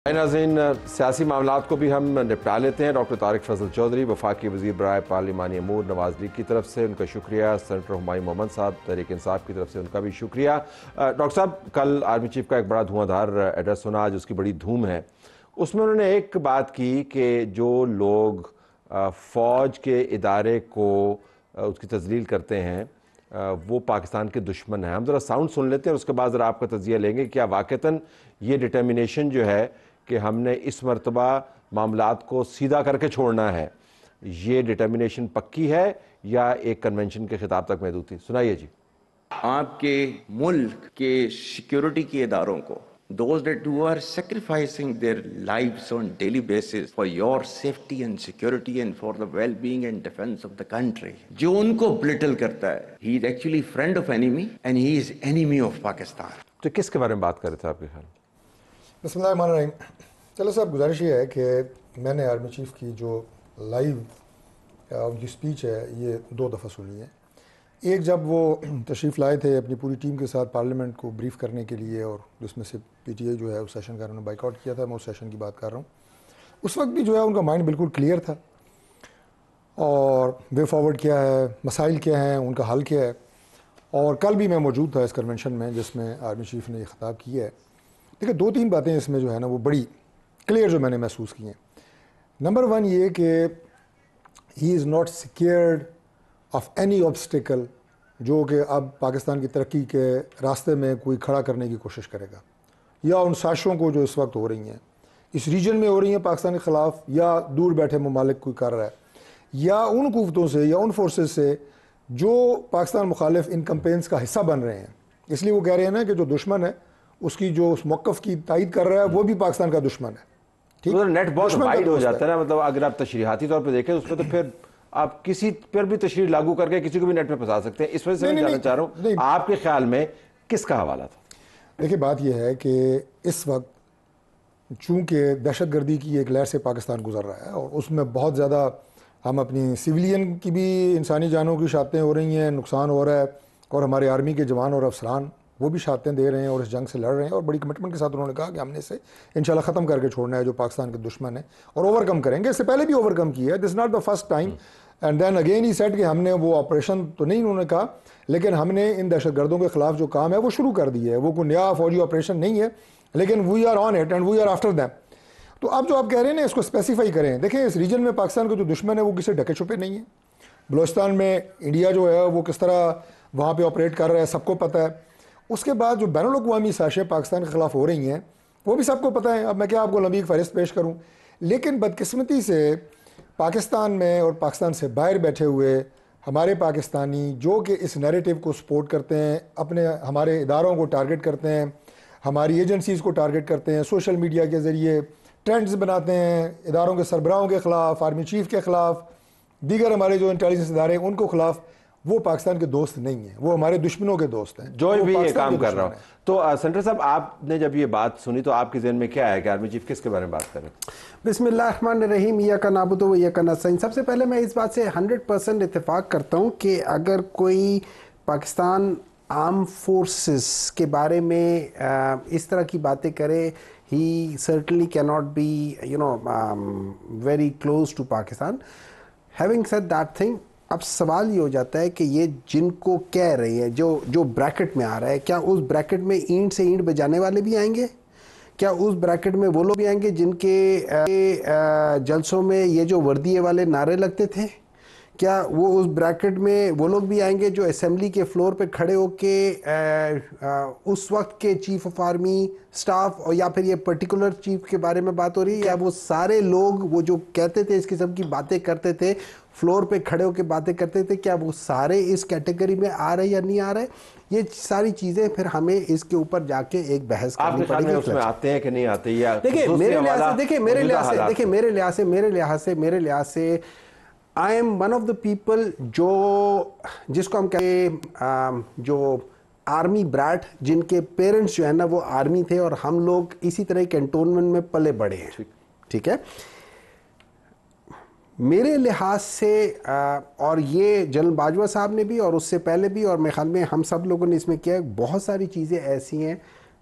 ناظرین، سیاسی معاملات کو بھی ہم نپٹا لیتے ہیں۔ ڈاکٹر طارق فضل چودھری، وفاقی وزیر برائے پارلیمانی امور، نواز لیگ کی طرف سے ان کا شکریہ۔ سینیٹر ہمایوں محمد صاحب تحریک انصاف کی طرف سے ان کا بھی شکریہ۔ ڈاکٹر صاحب، کل آرمی چیف کا ایک بڑا دھواں دھار ایڈریس سنا، آج اس کی بڑی دھوم ہے۔ اس میں انہوں نے ایک بات کی کہ جو لوگ فوج کے ادارے کو اس کی تذلیل کرتے ہیں وہ پاکستان کے دشمن ہیں۔ ہم ذرا ساؤنڈ سن لیتے ہیں اور اس کے بعد ذرا آپ کا تجزیہ لیں گے کہ کیا واقعتاً یہ ڈٹرمنیشن جو ہے کہ ہم نے اس مرتبہ معاملات کو سیدھا کر کے چھوڑنا ہے، یہ ڈٹرمنیشن پکی ہے یا ایک کنونشن کے خطاب تک محدود تھی؟ سنائیے جی۔ آپ کے ملک کے سیکیورٹی کے اداروں کو those that who are sacrificing their lives on daily basis for your safety and security and for the well-being and defense of the country, جو ان کو belittle کرتا ہے he is actually friend of enemy and he is enemy of Pakistan۔ تو کس کے بارے میں بات کر رہے تھے آپ کے خیال؟ بسم اللہ الرحمن الرحیم۔ چلو صاحب، گزارش یہ ہے کہ میں نے آرمی چیف کی جو لائیو ان کی اسپیچ ہے یہ 2 دفعہ سنی ہے۔ ایک جب وہ تشریف لائے تھے اپنی پوری ٹیم کے ساتھ پارلیمنٹ کو بریف کرنے کے لیے، اور جس میں سے پی ٹی آئی جو ہے اس سیشن کا انہوں نے بائیک آؤٹ کیا تھا، میں اس سیشن کی بات کر رہا ہوں۔ اس وقت بھی جو ہے ان کا مائنڈ بالکل کلیئر تھا اور وے فارورڈ کیا ہے، مسائل کیا ہیں، ان کا حل کیا ہے۔ اور کل بھی میں موجود تھا اس کنونشن میں جس میں آرمی چیف نے یہ خطاب کیا ہے۔ دیکھیں، 2-3 باتیں اس میں جو ہے نا وہ بڑی کلیئر جو میں نے محسوس کی ہیں۔ نمبر 1 یہ کہ he is not scared of any obstacle جو کہ اب پاکستان کی ترقی کے راستے میں کوئی کھڑا کرنے کی کوشش کرے گا، یا ان سازشوں کو جو اس وقت ہو رہی ہیں اس ریجن میں ہو رہی ہیں پاکستان کے خلاف، یا دور بیٹھے ممالک کوئی کر رہا ہے، یا ان قوتوں سے یا ان فورسز سے جو پاکستان مخالف ان کمپینز کا حصہ بن رہے ہیں۔ اس لیے وہ کہہ رہے ہیں نا کہ جو دشمن ہے اس کی جو اس موقف کی تائید کر رہا ہے وہ بھی پاکستان کا دشمن ہے۔ ٹھیک، نیٹ بہت وائڈ ہو جاتا ہے نا، مطلب اگر آپ تشریحاتی طور پہ دیکھیں اس پہ تو پھر آپ کسی پر بھی تشریح لاگو کر کے کسی کو بھی نیٹ پہ پھنسا سکتے ہیں۔ اس وجہ سے میں جاننا چاہ رہا ہوں آپ کے خیال میں کس کا حوالہ تھا؟ دیکھیں، بات یہ ہے کہ اس وقت چونکہ دہشت گردی کی ایک لہر سے پاکستان گزر رہا ہے اور اس میں بہت زیادہ ہم اپنی سویلین کی بھی انسانی جانوں کی شہادتیں ہو رہی ہیں، نقصان ہو رہا ہے، اور ہمارے آرمی کے جوان اور افسران وہ بھی شہادتیں دے رہے ہیں اور اس جنگ سے لڑ رہے ہیں، اور بڑی کمٹمنٹ کے ساتھ انہوں نے کہا کہ ہم نے اسے انشاءاللہ ختم کر کے چھوڑنا ہے جو پاکستان کے دشمن ہیں، اور اوور کم کریں گے۔ اس سے پہلے بھی اوور کم کیا ہے، this not the first time. And then again he said کہ ہم نے وہ آپریشن تو نہیں انہوں نے کہا، لیکن ہم نے ان دہشت گردوں کے خلاف جو کام ہے وہ شروع کر دی ہے۔ وہ کوئی نیا فوجی آپریشن نہیں ہے، لیکن we are on it and we are after them. تو اب جو آپ کہہ رہے ہیں نا اس کو اسپیسیفائی کریں۔ دیکھیں، اس ریجن میں پاکستان کا جو دشمن ہے وہ کسی ڈھکے چھپے نہیں ہے۔ بلوچستان میں انڈیا جو ہے وہ کس طرح وہاں پہ آپریٹ کر رہا ہے سب کو پتہ ہے۔ اس کے بعد جو بین الاقوامی سازشیں پاکستان کے خلاف ہو رہی ہیں وہ بھی سب کو پتہ ہے۔ اب میں کیا آپ کو لمبی ایک فہرست پیش کروں، لیکن بدقسمتی سے پاکستان میں اور پاکستان سے باہر بیٹھے ہوئے ہمارے پاکستانی جو کہ اس نیریٹو کو سپورٹ کرتے ہیں، اپنے ہمارے اداروں کو ٹارگٹ کرتے ہیں، ہماری ایجنسیز کو ٹارگٹ کرتے ہیں، سوشل میڈیا کے ذریعے ٹرینڈز بناتے ہیں اداروں کے سربراہوں کے خلاف، آرمی چیف کے خلاف، دیگر ہمارے جو انٹیلیجنس ادارے ہیں ان کو خلاف، وہ پاکستان کے دوست نہیں ہیں، وہ ہمارے دشمنوں کے دوست ہیں جو بھی یہ کام کر رہا ہوں۔ تو سینٹر صاحب، آپ نے جب یہ بات سنی تو آپ کے ذہن میں کیا ہے کہ آرمی چیف کس کے بارے میں بات کر رہے ہیں؟ بسم اللہ الرحمن الرحیم۔ ایاک نعبد و ایاک نستعین۔ سب سے پہلے میں اس بات سے 100% اتفاق کرتا ہوں کہ اگر کوئی پاکستان آرم فورسز کے بارے میں اس طرح کی باتیں کرے، he certainly cannot be very close to Pakistan. Having said that thing، اب سوال یہ ہو جاتا ہے کہ یہ جن کو کہہ رہے ہیں جو بریکٹ میں آ رہا ہے، کیا اس بریکٹ میں اینٹ سے اینٹ بجانے والے بھی آئیں گے؟ کیا اس بریکٹ میں وہ لوگ بھی آئیں گے جن کے جلسوں میں یہ جو وردیے والے نعرے لگتے تھے؟ کیا وہ اس بریکٹ میں وہ لوگ بھی آئیں گے جو اسمبلی کے فلور پہ کھڑے ہو کے اس وقت کے چیف آف آرمی سٹاف، اور یا پھر یہ پرٹیکولر چیف کے بارے میں بات ہو رہی ہے، یا وہ سارے لوگ وہ جو کہتے تھے اس قسم کی باتیں کرتے تھے، فلور پہ کھڑے ہو کے باتیں کرتے تھے، کیا وہ سارے اس کیٹیگری میں آ رہے یا نہیں آ رہے؟ یہ ساری چیزیں پھر ہمیں اس کے اوپر جا کے ایک بحث کرنی پڑے گی۔ اس میں آتے ہیں کہ نہیں آتے؟ دیکھیں میرے لحاظ سے I am one of the people جس کو ہم کہتے ہیں جو آرمی بریٹ، جن کے پیرنٹس جو ہے نا وہ آرمی تھے اور ہم لوگ اسی طرح کینٹونمنٹ میں پلے بڑے ہیں۔ ٹھیک ہے، میرے لحاظ سے اور یہ جنرل باجوہ صاحب نے بھی اور اس سے پہلے بھی، اور میرے خیال میں ہم سب لوگوں نے اس میں کیا ہے، بہت ساری چیزیں ایسی ہیں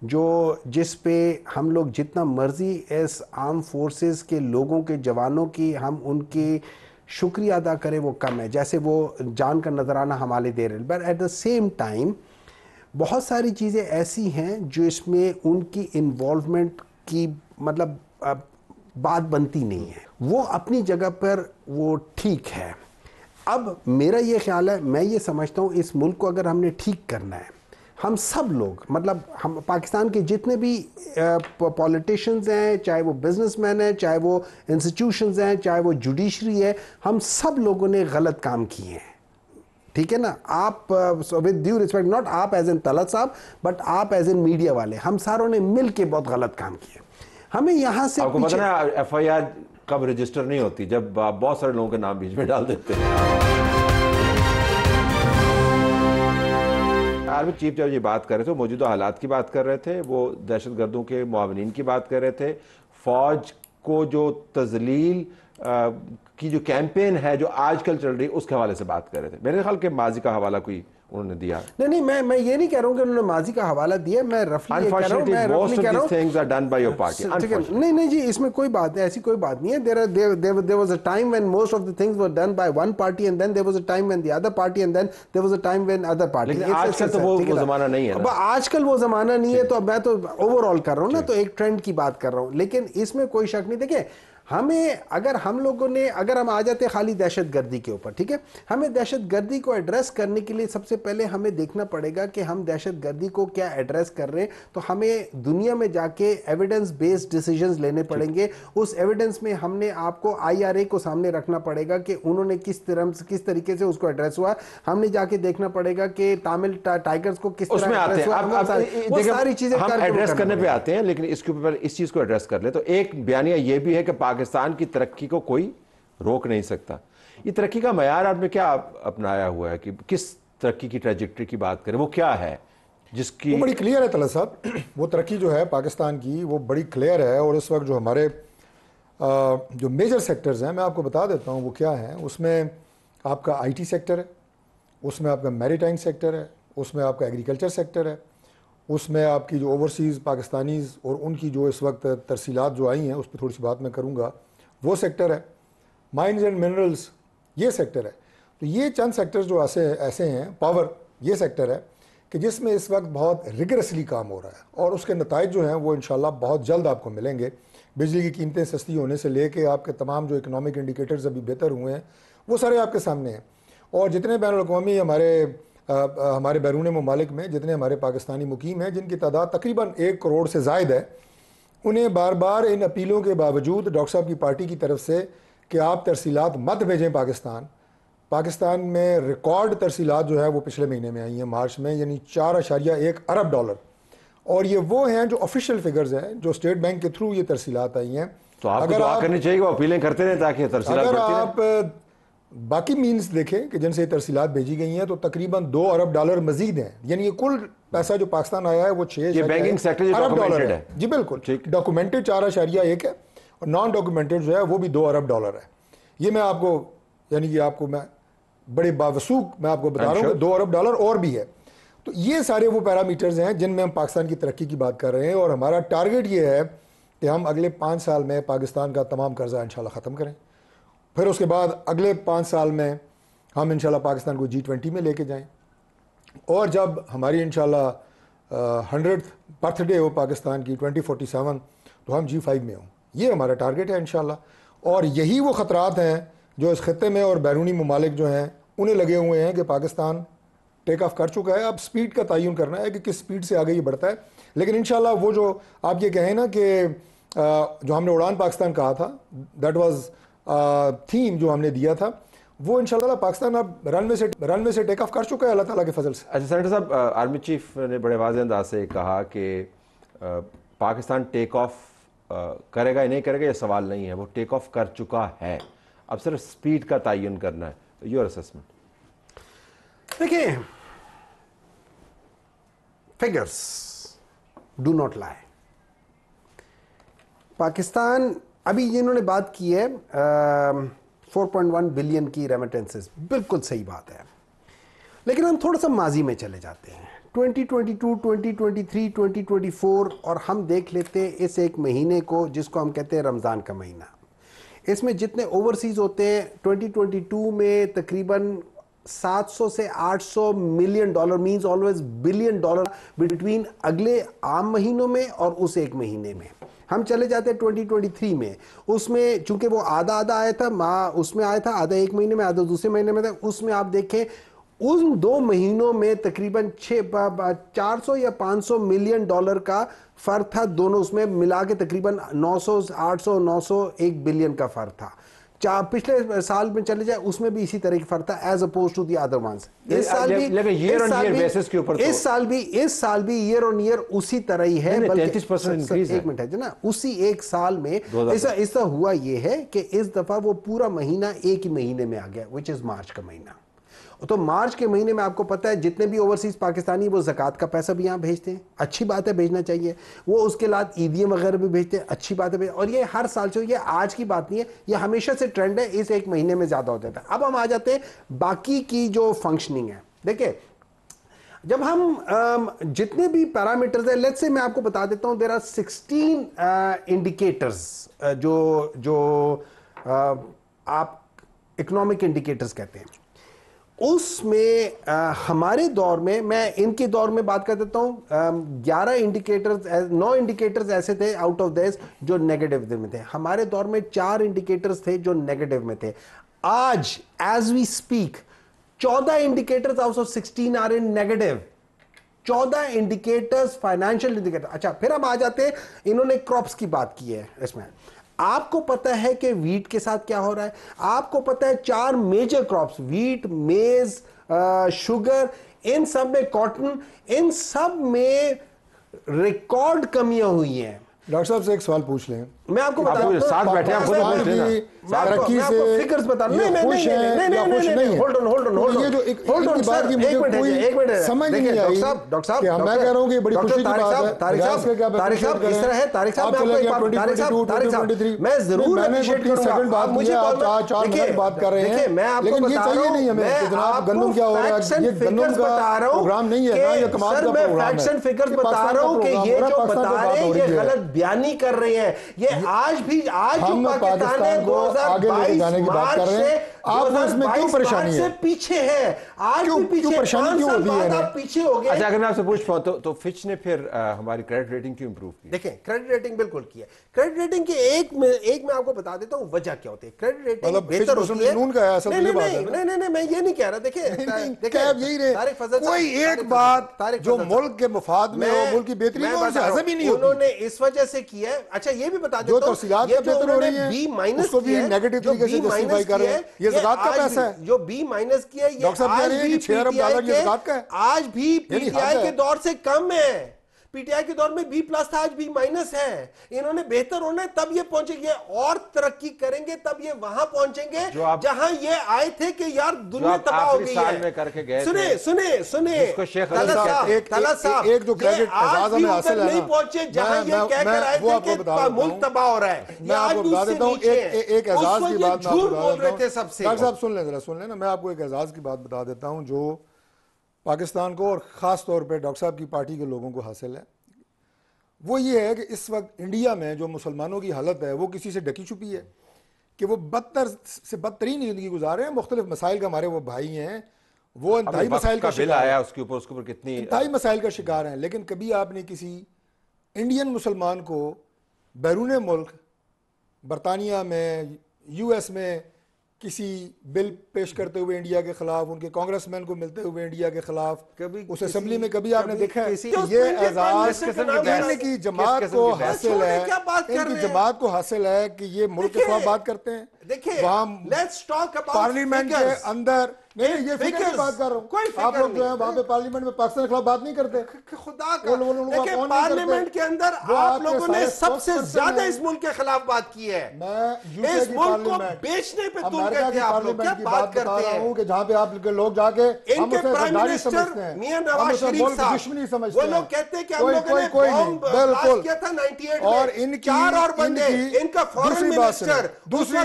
جس پہ ہم لوگ جتنا مرضی اس آرم فورسز کے لوگوں کے جوانوں کی ہم ان کی شکریہ ادا کریں وہ کم ہے، جیسے وہ جان کا نذرانہ ہمارے دے رہے، but at the same time بہت ساری چیزیں ایسی ہیں جو اس میں ان کی انوالومنٹ کی مطلب بات بنتی نہیں ہے، وہ اپنی جگہ پر وہ ٹھیک ہے۔ اب میرا یہ خیال ہے، میں یہ سمجھتا ہوں اس ملک کو اگر ہم نے ٹھیک کرنا ہے، ہم سب لوگ مطلب ہم پاکستان کے جتنے بھی پولیٹیشینز ہیں، چاہے وہ بزنس مین ہیں، چاہے وہ انسٹیٹیوشنز ہیں، چاہے وہ جوڈیشری ہے، ہم سب لوگوں نے غلط کام کیے ہیں، ٹھیک ہے نا؟ آپ ود ڈیو ریسپیکٹ، ناٹ آپ ایز این طلعت صاحب بٹ آپ ایز این میڈیا والے، ہم ساروں نے مل کے بہت غلط کام کیے۔ ہمیں یہاں سے آپ کو پتہ ہے ایف آئی آر کب رجسٹر نہیں ہوتی؟ جب آپ بہت سارے لوگوں کے نام بیچ میں ڈال دیتے ہیں۔ آرمی چیف جب یہ بات کر رہے تھے، موجودہ حالات کی بات کر رہے تھے، وہ دہشت گردوں کے معاونین کی بات کر رہے تھے، فوج کو جو تذلیل کی جو کیمپین ہے جو آج کل چل رہی ہے اس کے حوالے سے بات کر رہے تھے۔ میرے خیال کہ ماضی کا حوالہ کوئی انہوں نے دیا نہیں، میں یہ نہیں کہہ رہا ہوں کہ انہوں نے ماضی کا حوالہ دیا، میں رفلی یہ کہہ رہا ہوں، نہیں جی، اس میں کوئی بات نہیں، ایسی کوئی بات نہیں ہے۔ there was a time when most of the things were done by one party and then there was a time when the other party and then there was a time when other party۔ لیکن آج کل تو وہ زمانہ نہیں ہے نا، آج کل وہ زمانہ نہیں ہے، تو میں تو اوور آل کر رہا ہوں نا، تو ایک ٹرینڈ کی بات کر رہا ہوں، لیکن اس میں کوئی شک نہیں۔ دیکھیں ہمیں اگر ہم لوگوں نے اگر ہم آ جاتے خالی دہشت گردی کے اوپر، ٹھیک ہے، ہمیں دہشت گردی کو ایڈریس کرنے کے لیے سب سے پہلے ہمیں دیکھنا پڑے گا کہ ہم دہشت گردی کو کیا ایڈریس کر رہے ہیں، تو ہمیں دنیا میں جا کے ایویڈنس بیسڈ ڈیسیجنز لینے پڑیں گے۔ اس ایویڈنس میں ہم نے آپ کو آئی آر اے کو سامنے رکھنا پڑے گا کہ انہوں نے کس طریقے سے اس کو ایڈریس ہوا، ہم نے جا کے دیکھنا پڑے گا کہ تامل ٹائگرز کو کس طرح ایڈریس ہوا، وہ ساری چیزیں ہم ایڈریس کرنے پہ آتے ہیں۔ لیکن اس کے اوپر اس چیز کو ایڈریس کر لیں تو ایک بیانیہ یہ بھی ہے کہ پاکستان کی ترقی کو کوئی روک نہیں سکتا۔ یہ ترقی کا معیار آپ نے کیا اپنایا ہوا ہے کہ کس ترقی کی ٹریجیکٹری کی بات کریں، وہ کیا ہے جس کی؟ وہ بڑی کلیئر ہے طلعت صاحب، وہ ترقی جو ہے پاکستان کی وہ بڑی کلیئر ہے، اور اس وقت جو ہمارے جو میجر سیکٹرز ہیں میں آپ کو بتا دیتا ہوں وہ کیا ہیں۔ اس میں آپ کا آئی ٹی سیکٹر ہے، اس میں آپ کا میریٹائم سیکٹر ہے، اس میں آپ کا ایگریکلچر سیکٹر ہے، اس میں آپ کی جو اوورسیز پاکستانیز اور ان کی جو اس وقت ترسیلات جو آئی ہیں اس پہ تھوڑی سی بات میں کروں گا، وہ سیکٹر ہے، مائنز اینڈ منرلز یہ سیکٹر ہے۔ تو یہ چند سیکٹرز جو ایسے ہیں، پاور یہ سیکٹر ہے کہ جس میں اس وقت بہت ریگرسلی کام ہو رہا ہے، اور اس کے نتائج جو ہیں وہ انشاءاللہ بہت جلد آپ کو ملیں گے۔ بجلی کی قیمتیں سستی ہونے سے لے کے آپ کے تمام جو اکنامک انڈیکیٹرز ابھی بہتر ہوئے ہیں وہ سارے آپ کے سامنے ہیں، اور جتنے بین الاقوامی ہمارے بیرون ممالک میں جتنے ہمارے پاکستانی مقیم ہیں جن کی تعداد تقریباً 1 کروڑ سے زائد ہے، انہیں بار بار ان اپیلوں کے باوجود ڈاکٹر صاحب کی پارٹی کی طرف سے کہ آپ ترسیلات مت بھیجیں پاکستان میں ریکارڈ ترسیلات جو ہے وہ پچھلے مہینے میں آئی ہیں مارچ میں، یعنی $4.1 ارب، اور یہ وہ ہیں جو آفیشیل فگرز ہیں جو اسٹیٹ بینک کے تھرو یہ ترسیلات آئی ہیں۔ تو آپ کو دعا کرنی چاہیے، وہ اپیلیں کرتے رہیں تاکہ ترسیلات اگر بڑھتی رہیں۔ آپ باقی مینز دیکھیں کہ جن سے ترسیلات بھیجی گئی ہیں تو تقریباً $2 ارب مزید ہیں، یعنی یہ کل پیسہ جو پاکستان آیا ہے وہ 6 بینکنگ سیکٹر ارب ڈالر ہے۔ جی بالکل، ڈاکومنٹڈ 4.1 ہے اور نان ڈاکومنٹڈ جو ہے وہ بھی $2 ارب ہے۔ یہ میں آپ کو یعنی کہ آپ کو میں بڑے باوثوق میں آپ کو بتا رہا ہوں کہ $2 ارب اور بھی ہے۔ تو یہ سارے وہ پیرامیٹرز ہیں جن میں ہم پاکستان کی ترقی کی بات کر رہے ہیں، اور ہمارا ٹارگٹ یہ ہے کہ ہم اگلے 5 سال میں پاکستان کا تمام قرضہ انشاءاللہ ختم کریں، پھر اس کے بعد اگلے 5 سال میں ہم انشاءاللہ پاکستان کو G20 میں لے کے جائیں، اور جب ہماری انشاءاللہ 100th برتھ ڈے ہو پاکستان کی 2047 تو ہم G5 میں ہوں۔ یہ ہمارا ٹارگٹ ہے انشاءاللہ، اور یہی وہ خطرات ہیں جو اس خطے میں اور بیرونی ممالک جو ہیں انہیں لگے ہوئے ہیں کہ پاکستان ٹیک آف کر چکا ہے، اب سپیڈ کا تعین کرنا ہے کہ کس سپیڈ سے آگے یہ بڑھتا ہے۔ لیکن انشاءاللہ وہ جو آپ یہ کہیں نا کہ جو ہم نے اڑان پاکستان کہا تھا، دیٹ واز تھیم جو ہم نے دیا تھا، وہ انشاءاللہ پاکستان اب رن وے سے ٹیک آف کر چکا ہے اللہ تعالیٰ کے فضل سے۔ اچھا سینیٹر صاحب، آرمی چیف نے بڑے واضح انداز سے کہا کہ پاکستان ٹیک آف کرے گا یا نہیں کرے گا یہ سوال نہیں ہے، وہ ٹیک آف کر چکا ہے، اب صرف سپیڈ کا تعین کرنا ہے۔ Your assessment? دیکھیں، figures do not lie. Pakistan ابھی جنہوں نے بات کی ہے 4.1 بلین کی ریمیٹنسز، بالکل صحیح بات ہے، لیکن ہم تھوڑا سا ماضی میں چلے جاتے ہیں، 2022, 2023, 2024 اور ہم دیکھ لیتے ہیں اس ایک مہینے کو جس کو ہم کہتے ہیں رمضان کا مہینہ. اس میں جتنے اوورسیز ہوتے ہیں 2022 میں تقریباً 700 سے 800 million dollar means always billion dollar between اگلے عام مہینوں میں اور اس ایک مہینے میں. ہم چلے جاتے ہیں 2023 میں, اس میں چونکہ وہ آدھا آیا تھا, اس میں آیا تھا آدھا ایک مہینے میں آدھا دوسرے مہینے میں تھا, اس میں آپ دیکھیں ان 2 مہینوں میں تقریباً 400 یا 500 ملین ڈالر کا فرق تھا دونوں, اس میں ملا کے تقریباً 900 800 900 1 بلین کا فرق تھا. پچھلے سال میں چلے جائے اس میں بھی اسی طرح کی فرق تھا as opposed to the other ones. اس سال بھی ایئر آن ایئر اسی طرح ہی ہے, ایک منٹ ہے نا, اسی ایک سال میں ایسا ہوا یہ ہے کہ اس دفعہ وہ پورا مہینہ ایک ہی مہینے میں آ گیا وچ از مارچ کا مہینہ. تو مارچ کے مہینے میں آپ کو پتا ہے جتنے بھی اوورسیز پاکستانی وہ زکوٰۃ کا پیسہ بھی یہاں بھیجتے ہیں, اچھی بات ہے بھیجنا چاہیے, وہ اس کے بعد عیدیاں وغیرہ بھی بھیجتے ہیں, اچھی بات ہے, اور یہ ہر سال سے, یہ آج کی بات نہیں ہے, یہ ہمیشہ سے ٹرینڈ ہے, اس ایک مہینے میں زیادہ ہو جاتا ہے. اب ہم آ جاتے ہیں باقی کی جو فنکشننگ ہے. دیکھیں جب ہم جتنے بھی پیرامیٹرز ہیں, لیٹس سے میں آپ کو بتا دیتا ہوں, دیر آر 16 انڈیکیٹرز جو آپ اکنامک انڈیکیٹرز کہتے ہیں. اس میں ہمارے دور میں ان کے دور میں بات کر دیتا ہوں, 9 انڈیکیٹرز ایسے تھے آؤٹ آف دیس جو نیگیٹو میں تھے. ہمارے دور میں 4 انڈیکیٹرز تھے جو نیگیٹو میں تھے. آج as we speak 14 indicators out of 16 are in negative. 14 indicators financial indicator. اچھا پھر ہم آ جاتے ہیں, انہوں نے کراپس کی بات کی ہے اس میں. آپ کو پتہ ہے کہ ویٹ کے ساتھ کیا ہو رہا ہے, آپ کو پتہ ہے 4 میجر کراپس, ویٹ, میز, شوگر, ان سب میں کاٹن, ان سب میں ریکارڈ کمیاں ہوئی ہیں. ڈاکٹر صاحب سے ایک سوال پوچھ لیں, میں آپ کو بتا دوں ساتھ بیٹھے ہیں, ترقی سے فگرز بتا دوں, یہ خوش ہیں یا خوش نہیں ہیں, یہ جو ایک کی بات کی مجھے کوئی سمجھ نہیں آئی کہ میں کہہ رہا ہوں کہ بڑی خوشی کی بات ہے. طارق صاحب اس طرح ہے, طارق صاحب آپ چلے گئے 2022 میں ضرور اپریشیٹ کروں گا, آپ مجھے 4 منٹ بات کر رہے ہیں, لیکن یہ چاہیے نہیں ہمیں کہ جناب گندم کیا ہو رہا ہے, یہ گندم کا پروگرام نہیں ہے نا, یہ کمال کا پروگرام ہے. فیکٹس اینڈ فگرز بتا رہا ہوں کہ یہ جو بتا رہے ہیں یہ غلط بیانی کر رہے ہیں. یہ آج جو پاکستان ہے 2022 مارچ سے آپ کو اس میں کیوں پریشانی ہے, سے پیچھے ہے, آج بھی پیچھے, پریشانی کیوں ہوتی ہے, آپ پیچھے ہو گئے. اچھا اگر میں آپ سے پوچھتا ہوں تو فچ نے پھر ہماری کریڈٹ ریٹنگ کیوں امپروو کی؟ دیکھیں کریڈٹ ریٹنگ بالکل کی ہے. کریڈٹ ریٹنگ کی ایک میں آپ کو بتا دیتا ہوں وجہ کیا ہوتی ہے. کریڈٹ ریٹنگ بہتر ہوتی ہے. نہیں میں یہ نہیں کہہ رہا. دیکھیں طارق فضل کوئی ایک بات جو ملک کے مفاد میں ہو, ملک کی بہتری میں ہضم ہی نہیں ہوتی, انہوں نے اس وجہ سے کیا ہے. اچھا یہ بھی بتا دیتا ہوں, یہ جو انہوں نے بی مائنس کیا ہے, یہ زکوٰۃ کا پیسہ ہے. جو بی مائنس کیا ہے یہ آج بھی پی ٹی آئی کے دور سے کم ہے. پی ٹی آئی کے دور میں بی پلس تھا, آج بی مائنس ہے. انہوں نے بہتر ہونا ہے تب یہ پہنچے گے, اور ترقی کریں گے تب یہ وہاں پہنچیں گے جہاں یہ آئے تھے کہ یار دنیا تباہ ہو گئی ہے. سنیں طلعت صاحب, یہ آج بھی اتر نہیں پہنچے جہاں یہ کہہ کر آئے تھے کہ ملک تباہ ہو رہا ہے. یہ آج بھی اس سے نیچے ہیں. اس وقت یہ جھوٹ بول رہے تھے سب سے. ڈاکٹر صاحب سن لیں نا, میں آپ کو ایک اعزاز کی بات بتا دیتا ہوں جو پاکستان کو اور خاص طور پہ ڈاکٹر صاحب کی پارٹی کے لوگوں کو حاصل ہے. وہ یہ ہے کہ اس وقت انڈیا میں جو مسلمانوں کی حالت ہے وہ کسی سے ڈکی چھپی ہے کہ وہ بدتر سے بدترین زندگی گزارے ہیں. مختلف مسائل کا ہمارے وہ بھائی ہیں, وہ انتہائی مسائل کا شکار آیا, اس کے اوپر کتنی انتہائی مسائل کا شکار ہیں. لیکن کبھی آپ نے کسی انڈین مسلمان کو بیرون ملک, برطانیہ میں, یو ایس میں کسی بل پیش کرتے ہوئے انڈیا کے خلاف, ان کے کانگریس مین کو ملتے ہوئے انڈیا کے خلاف اس اسمبلی میں کبھی آپ نے دیکھا ہے؟ یہ اعزاز ان کی جماعت کو حاصل ہے, ان کی جماعت کو حاصل ہے کہ یہ ملک کے خلاف بات کرتے ہیں. وہاں پارلیمنٹ کے اندر نہیں, یہ فکر کی بات کر رہا ہوں, آپ لوگ جو ہیں وہاں پہ پارلیمنٹ میں پاکستان کے خلاف بات نہیں کرتے. خدا کا دیکھیں پارلیمنٹ کے اندر آپ لوگوں نے سب سے زیادہ اس ملک کے خلاف بات کی ہے. اس ملک کو بیچنے پہ تم کہتے ہیں, آپ لوگ کیا بات کرتے ہیں کہ جہاں پہ آپ لوگ جا کے ان کے پرائم منسٹر میاں نواز شریف صاحب وہ لوگ کہتے ہیں کہ ہم لوگوں نے بوم بلاسٹ کیا تھا 98 اور میں, 4 اور بندے, ان کا فورن منسٹر, دوسرا